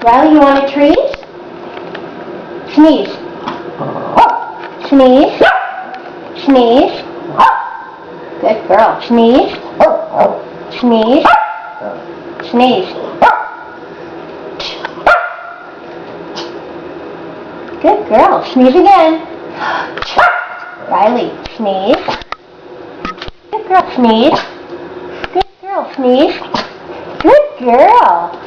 Rylee, you want a treat? Sneeze. Sneeze. Sneeze. Good girl. Sneeze. Sneeze. Sneeze. Good girl. Sneeze again. Rylee, sneeze. Good girl, sneeze. Good girl, sneeze. Good girl.